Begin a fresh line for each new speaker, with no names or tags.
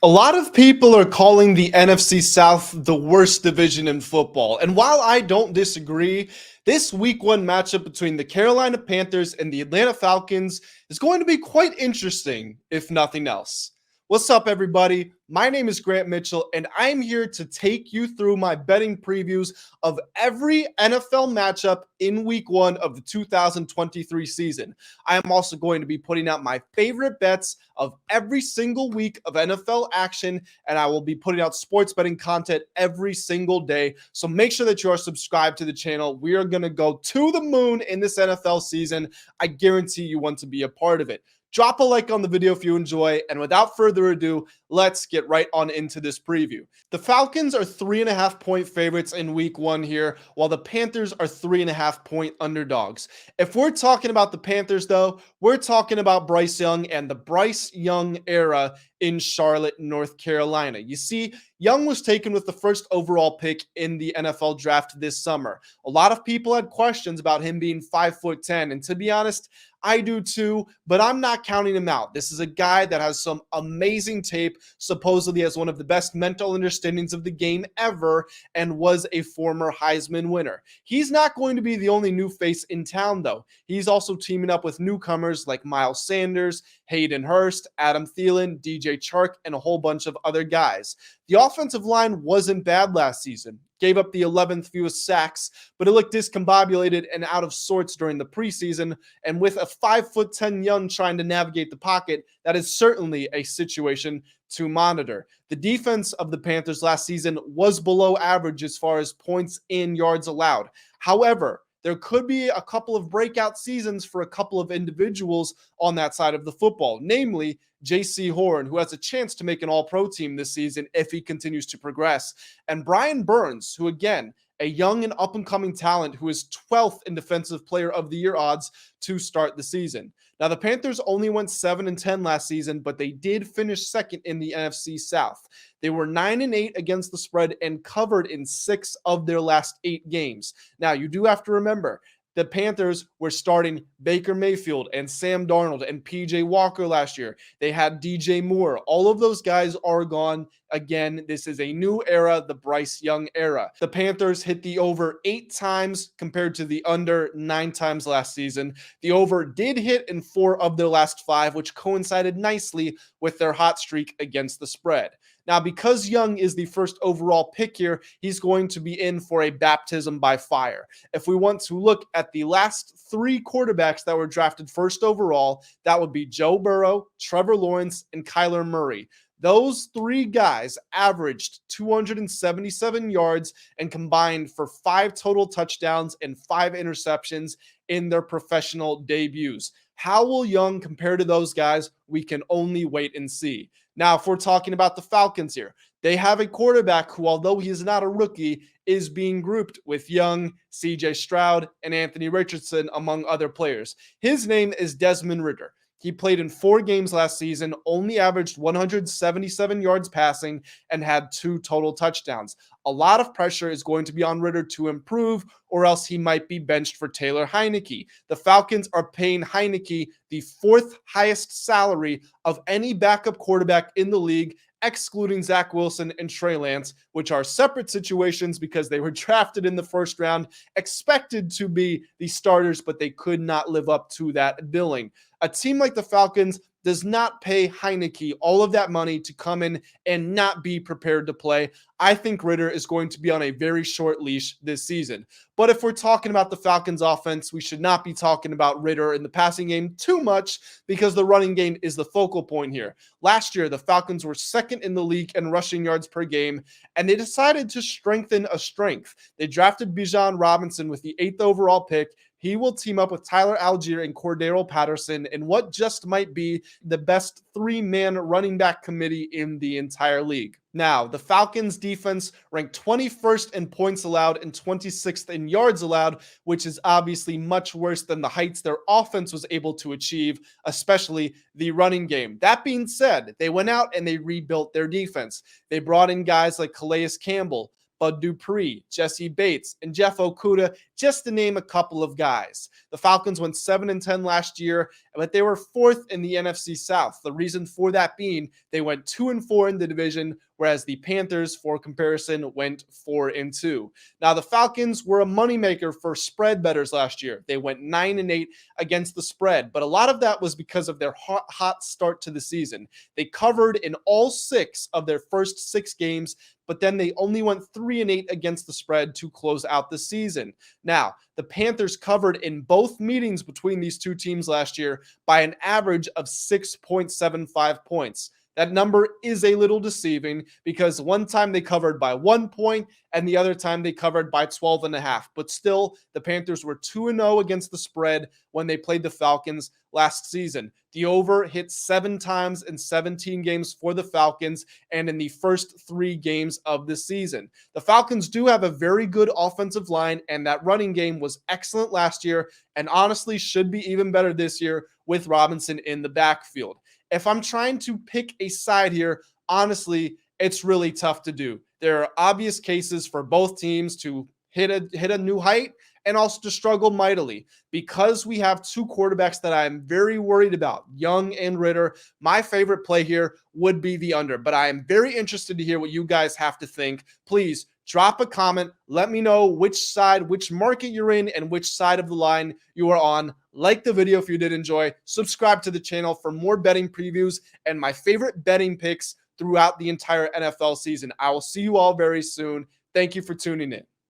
A lot of people are calling the NFC South the worst division in football. And while I don't disagree, this week one matchup between the Carolina Panthers and the Atlanta Falcons is going to be quite interesting, if nothing else. What's up, everybody? My name is Grant Mitchell, and I'm here to take you through my betting previews of every NFL matchup in week one of the 2023 season. I am also going to be putting out my favorite bets of every single week of NFL action, and I will be putting out sports betting content every single day. So make sure that you are subscribed to the channel. We are going to go to the moon in this NFL season. I guarantee you want to be a part of it. Drop a like on the video if you enjoy, and without further ado, let's get right on into this preview. The Falcons are 3.5-point favorites in week one here, while the Panthers are 3.5-point underdogs. If we're talking about the Panthers, though, we're talking about Bryce Young and the Bryce Young era in Charlotte, North Carolina. You see, Young was taken with the first overall pick in the NFL draft this summer. A lot of people had questions about him being 5'10", and to be honest, I do too, but I'm not counting him out. This is a guy that has some amazing tape, supposedly has one of the best mental understandings of the game ever, and was a former Heisman winner. He's not going to be the only new face in town, though. He's also teaming up with newcomers like Miles Sanders, Hayden Hurst, Adam Thielen, DJ Chark, and a whole bunch of other guys. The offensive line wasn't bad last season. Gave up the 11th fewest sacks, but it looked discombobulated and out of sorts during the preseason. And with a 5'10" Young trying to navigate the pocket, that is certainly a situation to monitor. The defense of the Panthers last season was below average as far as points and yards allowed. However, there could be a couple of breakout seasons for a couple of individuals on that side of the football, namely J.C. Horn, who has a chance to make an all-pro team this season if he continues to progress, and Brian Burns, who, again, a young and up-and-coming talent who is 12th in Defensive Player of the Year odds to start the season. Now, the Panthers only went 7-10 last season, but they did finish second in the NFC South. They were 9-8 against the spread and covered in 6 of their last 8 games. Now, you do have to remember, the Panthers were starting Baker Mayfield and Sam Darnold and PJ Walker last year. They had DJ Moore. All of those guys are gone. Again, this is a new era, the Bryce Young era. The Panthers hit the over 8 times compared to the under 9 times last season. The over did hit in 4 of their last 5, which coincided nicely with their hot streak against the spread. Now, because Young is the first overall pick here, he's going to be in for a baptism by fire. If we want to look at the last 3 quarterbacks that were drafted first overall, that would be Joe Burrow, Trevor Lawrence, and Kyler Murray. Those 3 guys averaged 277 yards and combined for 5 total touchdowns and 5 interceptions in their professional debuts. How will Young compare to those guys? We can only wait and see. Now, if we're talking about the Falcons here, they have a quarterback who, although he is not a rookie, is being grouped with Young, CJ Stroud, and Anthony Richardson, among other players. His name is Desmond Ridder. He played in 4 games last season, only averaged 177 yards passing, and had 2 total touchdowns. A lot of pressure is going to be on Ridder to improve, or else he might be benched for Taylor Heineke. The Falcons are paying Heineke the 4th highest salary of any backup quarterback in the league, excluding Zach Wilson and Trey Lance, which are separate situations because they were drafted in the first round, expected to be the starters, but they could not live up to that billing. A team like the Falcons does not pay Heineke all of that money to come in and not be prepared to play. I think Ridder is going to be on a very short leash this season. But if we're talking about the Falcons offense, we should not be talking about Ridder in the passing game too much because the running game is the focal point here. Last year, the Falcons were second in the league in rushing yards per game, and they decided to strengthen a strength. They drafted Bijan Robinson with the 8th overall pick. He will team up with Tyler Algier and Cordero Patterson in what just might be the best 3-man running back committee in the entire league. Now, the Falcons defense ranked 21st in points allowed and 26th in yards allowed, which is obviously much worse than the heights their offense was able to achieve, especially the running game. That being said, they went out and they rebuilt their defense. They brought in guys like Calais Campbell, Bud Dupree, Jesse Bates, and Jeff Okudah, just to name a couple of guys. The Falcons went 7-10 last year, but they were fourth in the NFC South. The reason for that being they went 2-4 in the division, whereas the Panthers, for comparison, went 4-2. Now, the Falcons were a moneymaker for spread bettors last year. They went 9-8 against the spread, but a lot of that was because of their hot start to the season. They covered in all 6 of their first 6 games, but then they only went 3-8 against the spread to close out the season. Now, the Panthers covered in both meetings between these two teams last year by an average of 6.75 points. That number is a little deceiving because one time they covered by 1 point and the other time they covered by 12.5. But still, the Panthers were 2-0 against the spread when they played the Falcons last season. The over hit 7 times in 17 games for the Falcons and in the first 3 games of the season. The Falcons do have a very good offensive line, and that running game was excellent last year and honestly should be even better this year with Robinson in the backfield. If I'm trying to pick a side here, honestly, it's really tough to do. There are obvious cases for both teams to hit a new height and also to struggle mightily. Because we have 2 quarterbacks that I'm very worried about, Young and Ritter, my favorite play here would be the under. But I am very interested to hear what you guys have to think. Please drop a comment. Let me know which side, which market you're in, and which side of the line you are on. Like the video if you did enjoy. Subscribe to the channel for more betting previews and my favorite betting picks throughout the entire NFL season. I will see you all very soon. Thank you for tuning in.